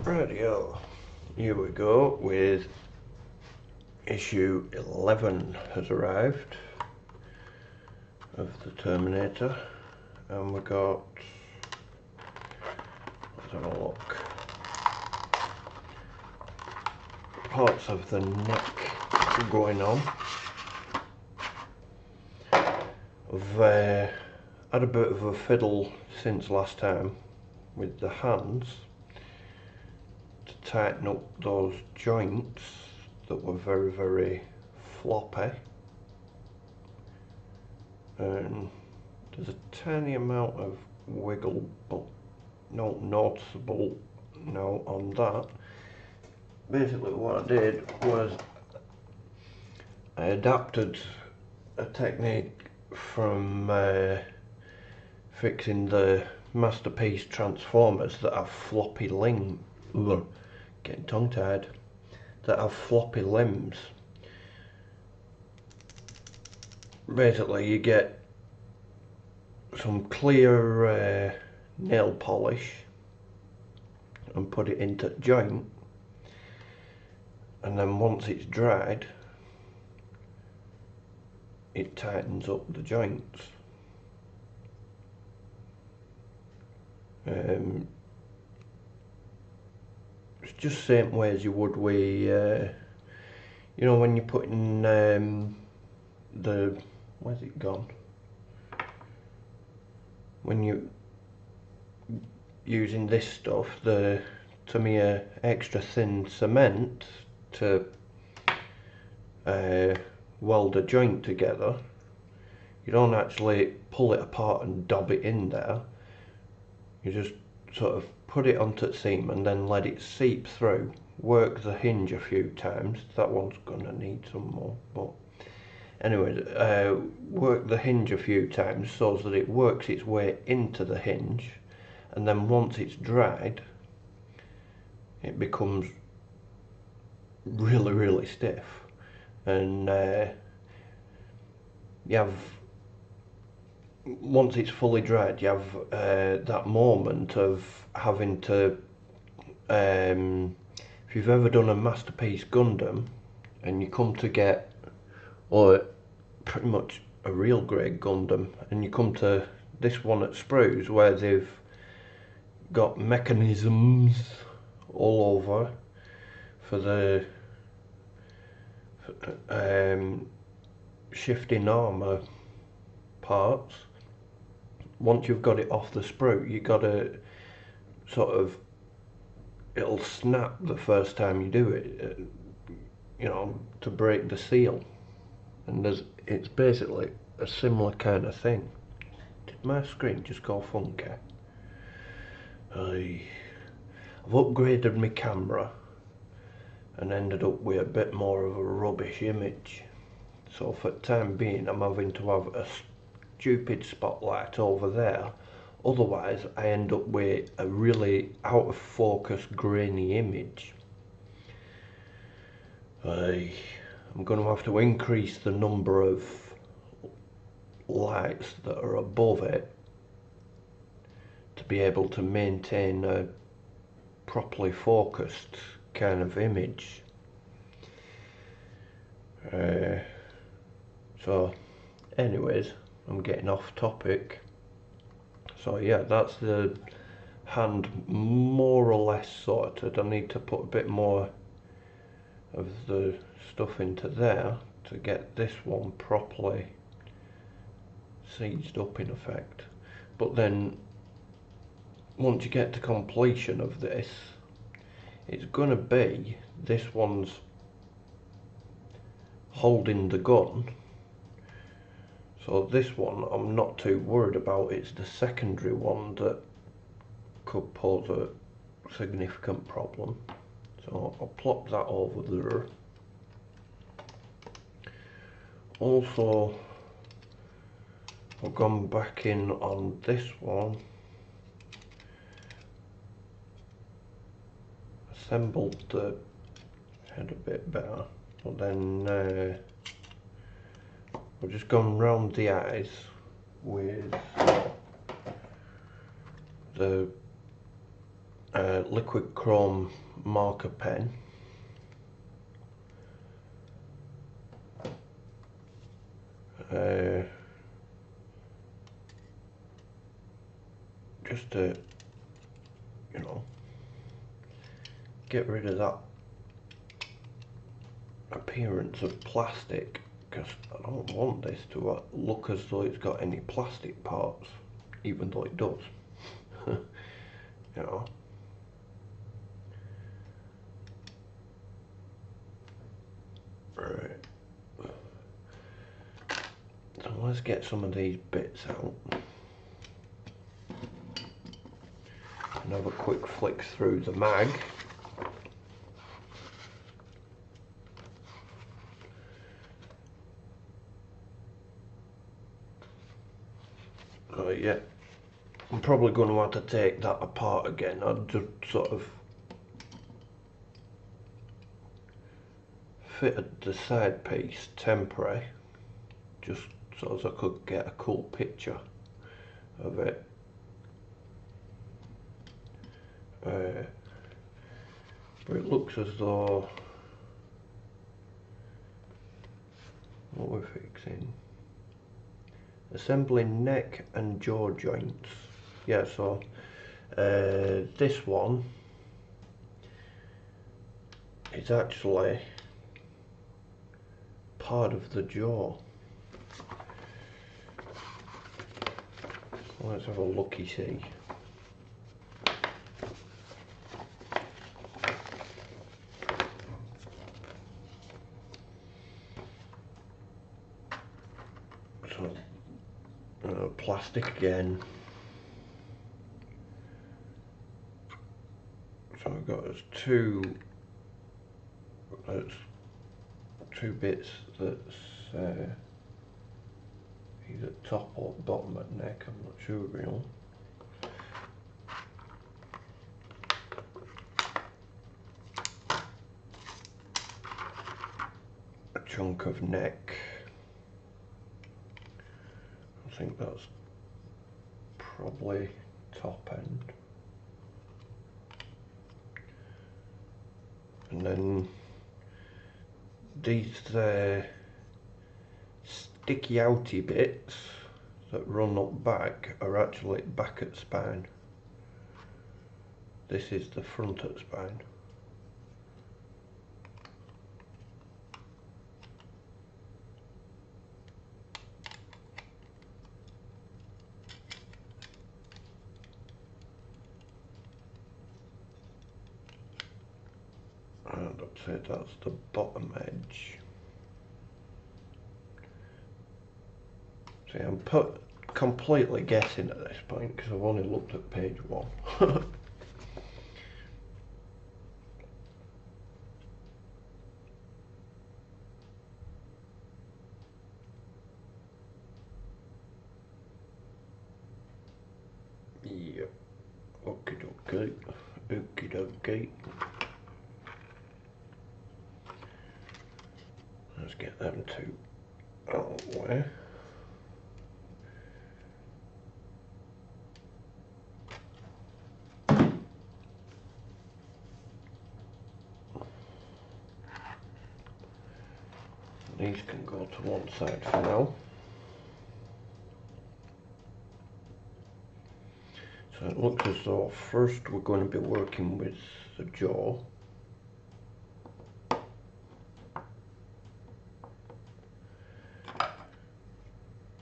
Radio, here we go with issue 11 has arrived of the Terminator, and we got, let's have a look, parts of the neck going on. I've had a bit of a fiddle since last time with the hands to tighten up those joints that were very floppy, and there's a tiny amount of wiggle but no noticeable now on that. Basically what I did was I adapted a technique from fixing the Masterpiece transformers that have floppy getting tongue tied, that have floppy limbs. Basically you get some clear nail polish and put it into the joint, and then once it's dried it tightens up the joints. It's just the same way as you would with you know, when you put in the, where's it gone, when you using this stuff, the Tamiya extra thin cement to weld a joint together. You don't actually pull it apart and dob it in there, you just sort of put it onto the seam and then let it seep through. Work the hinge a few times, that one's gonna need some more, but anyway, work the hinge a few times so that it works its way into the hinge, and then once it's dried it becomes really stiff, and you have, once it's fully dried, you have that moment of having to, if you've ever done a Masterpiece Gundam and you come to get, or pretty much a real grade Gundam, and you come to this one at Sprues where they've got mechanisms all over for the shifting armour parts. Once you've got it off the sprue, you got to sort of, it'll snap the first time you do it, you know, to break the seal, and it's basically a similar kind of thing. Did my screen just go funky? I've upgraded my camera and ended up with a bit more of a rubbish image, so for the time being I'm having to have a stupid spotlight over there, otherwise I end up with a really out of focus grainy image. I'm going to have to increase the number of lights that are above it to be able to maintain a properly focused kind of image. So anyways, I'm getting off topic. So yeah, that's the hand more or less sorted. I need to put a bit more of the stuff into there to get this one properly seized up in effect. But then once you get to completion of this, it's going to be, this one's holding the gun, so this one I'm not too worried about. It's the secondary one that could pose a significant problem, so I'll plop that over there. Also, I've gone back in on this one, assembled the head a bit better, but then I've just gone round the eyes with the liquid chrome marker pen. Just to, you know, get rid of that appearance of plastic, because I don't want this to look as though it's got any plastic parts, even though it does. You know. Right. So let's get some of these bits out and have a quick flick through the mag. Yeah, I'm probably going to have to take that apart again. I'll just sort of fitted the side piece temporary, just so as I could get a cool picture of it. But it looks as though what we're fixing. Assembling neck and jaw joints. Yeah, so this one is actually part of the jaw. Let's have a looky see. So plastic again. So I've got two bits that's either top or bottom of neck, I'm not sure real. A chunk of neck. I think that's probably top end. And then these sticky outy bits that run up back are actually back at spine. This is the front at spine. And I'd say that's the bottom edge. See, I'm completely guessing at this point because I've only looked at page 1. Yep. Okie dokie. Okie dokie. Let's get them two out of the way. These can go to one side for now. So it looks as though first we're going to be working with the jaw.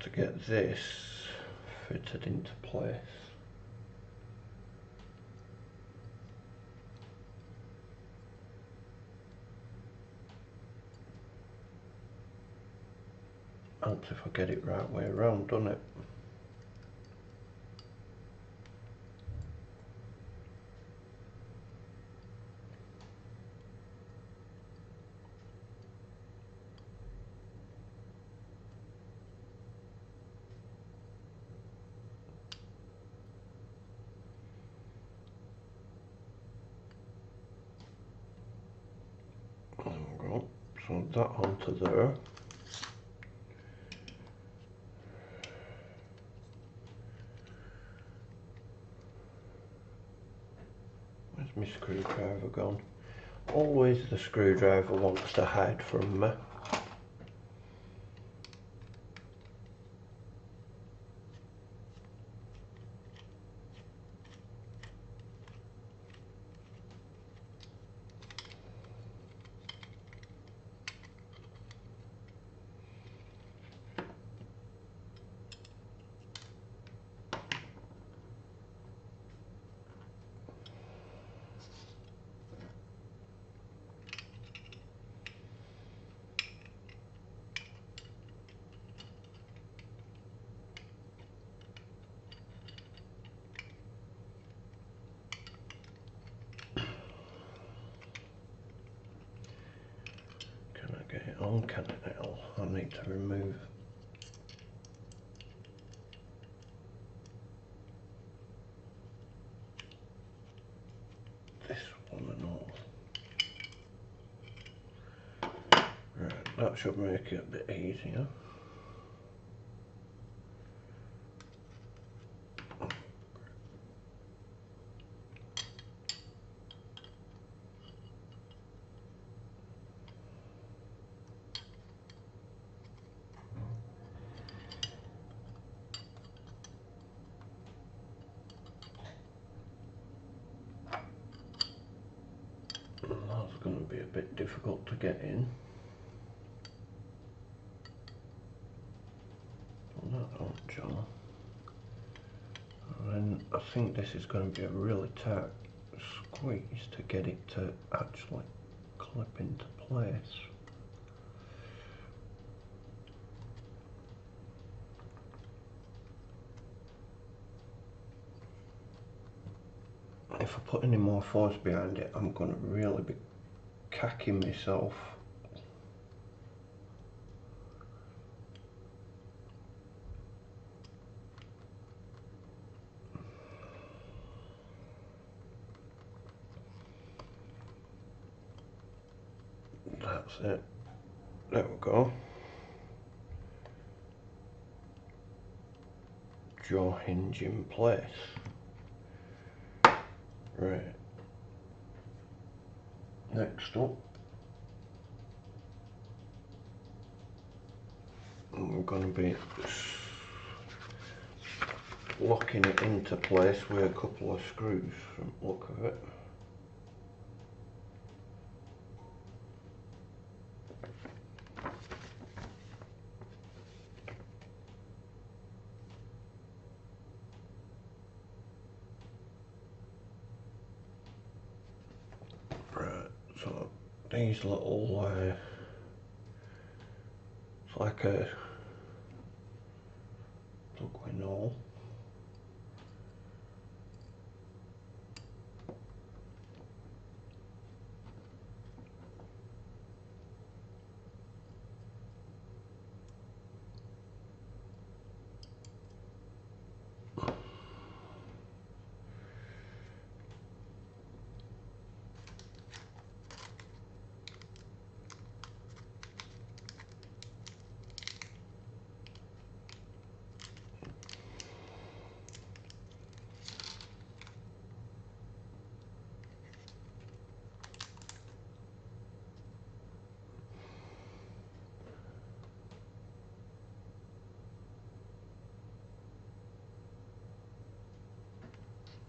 To get this fitted into place. Helps if I get it right way around, doesn't it? There we go. So that onto there. my screwdriver gone? Always the screwdriver wants to hide from me. Get it on, can it? I need to remove this one and all. Right, that should make it a bit easier. That's going to be a bit difficult to get in. That don't jar. And then I think this is going to be a really tight squeeze to get it to actually clip into place. If I put any more force behind it, I'm going to really be cacking myself. That's it. There we go. Jaw hinge in place. Right. Next up, we're going to be locking it into place with a couple of screws from the look of it. Right, so these little, it's like a plug with all.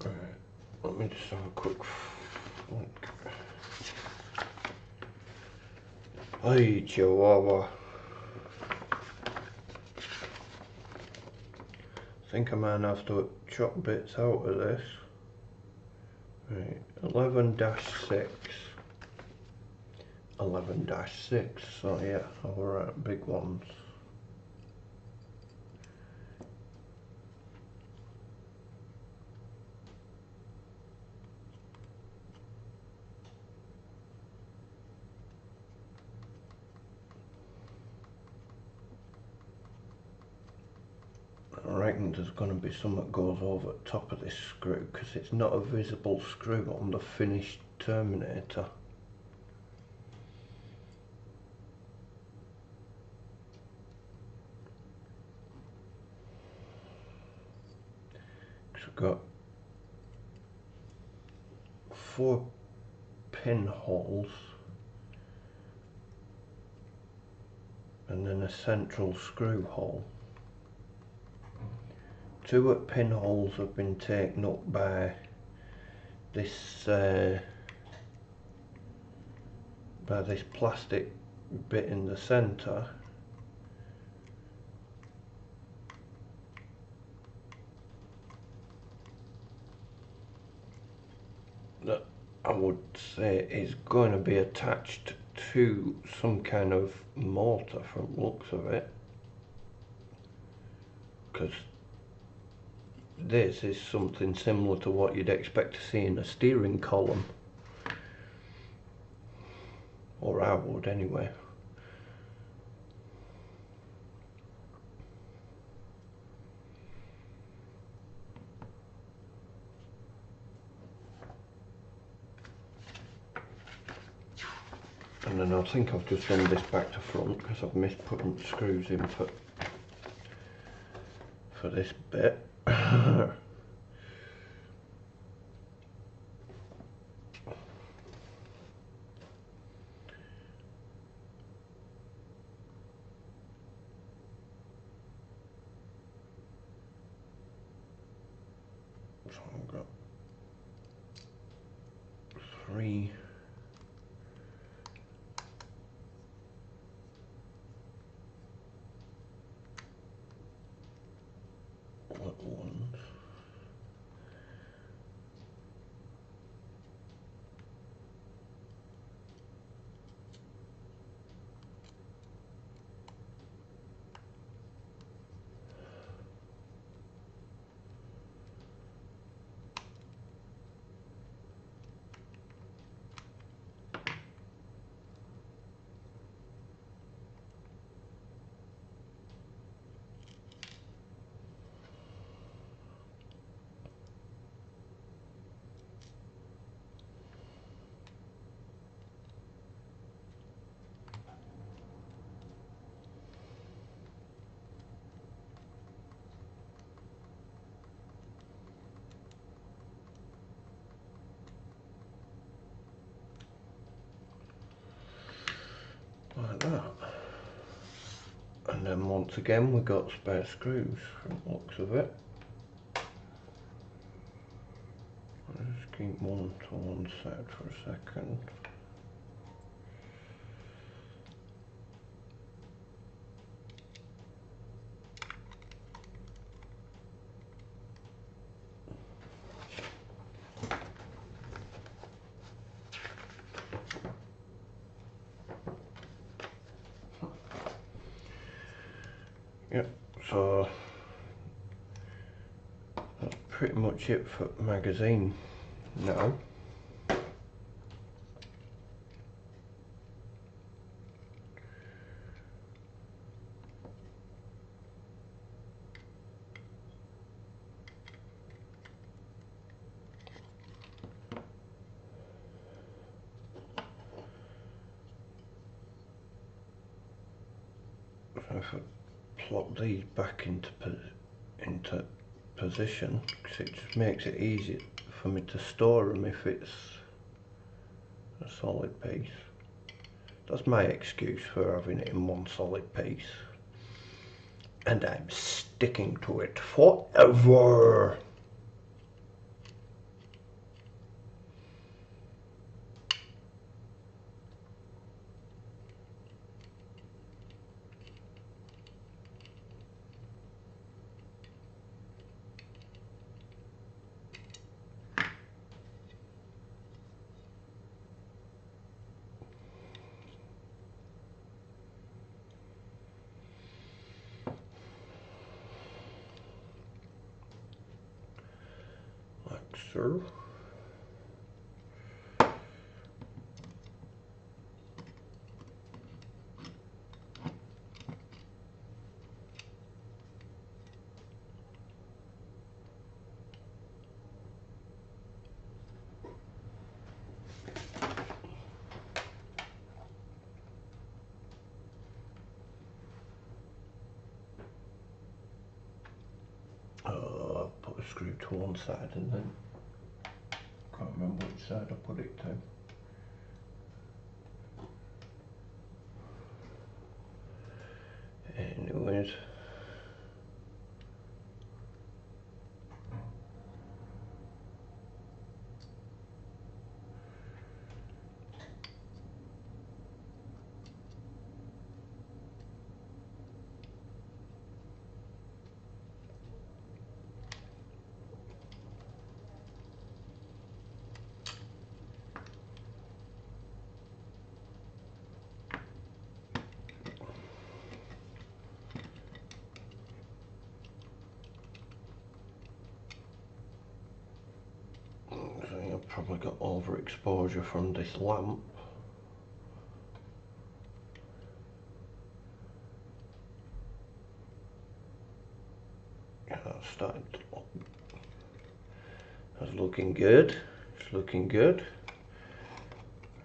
Right, let me just have a quick look. Hey, Chihuahua. I think I might have to chop bits out of this. Right, 11-6. 11-6, so yeah, alright, big ones. I reckon there's going to be some that goes over the top of this screw because it's not a visible screw on the finished Terminator. Because I've got 4 pinholes and then a central screw hole. 2 pinholes have been taken up by this plastic bit in the centre, that I would say is going to be attached to some kind of motor from the looks of it, because this is something similar to what you'd expect to see in a steering column, or I would anyway. And then I think I've just done this back to front because I've missed putting screws in for this bit. So I've got 3 little ones. Like that. And then once again we've got spare screws from the looks of it. I'll just keep one to one side for a second. Yep, so that's pretty much it for the magazine now. So if I plop these back into position, because it just makes it easier for me to store them if it's a solid piece. That's my excuse for having it in one solid piece, and I'm sticking to it forever. Like so. Put a screw to one side and then can't remember remember which side I put it to. Anyways. I've probably got overexposure from this lamp. Yeah, that's starting to look, that's looking good. It's looking good.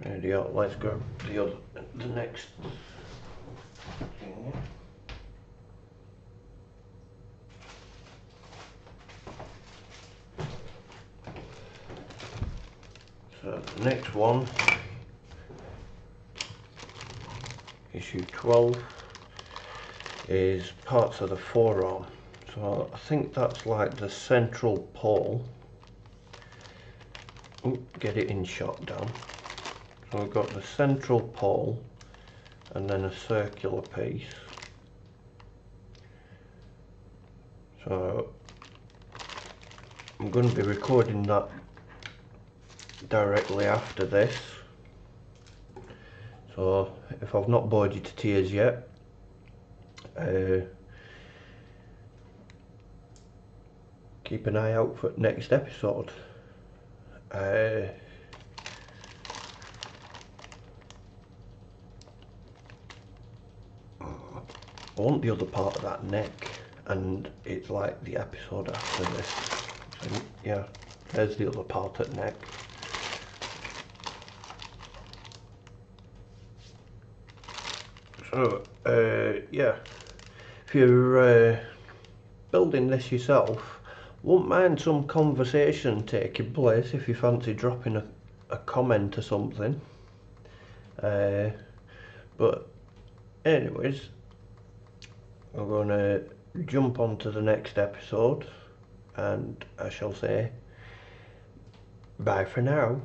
Radio, let's go the next thing. So the next one, issue 12, is parts of the forearm. So I think that's like the central pole. Ooh, get it in shot down. So we've got the central pole and then a circular piece. So I'm going to be recording that directly after this. So if I've not bored you to tears yet, keep an eye out for next episode. I want the other part of that neck, and it's like the episode after this. So, yeah, there's the other part at neck. So yeah, if you're building this yourself, won't mind some conversation taking place if you fancy dropping a comment or something. But anyways, we're going to jump on to the next episode, and I shall say bye for now.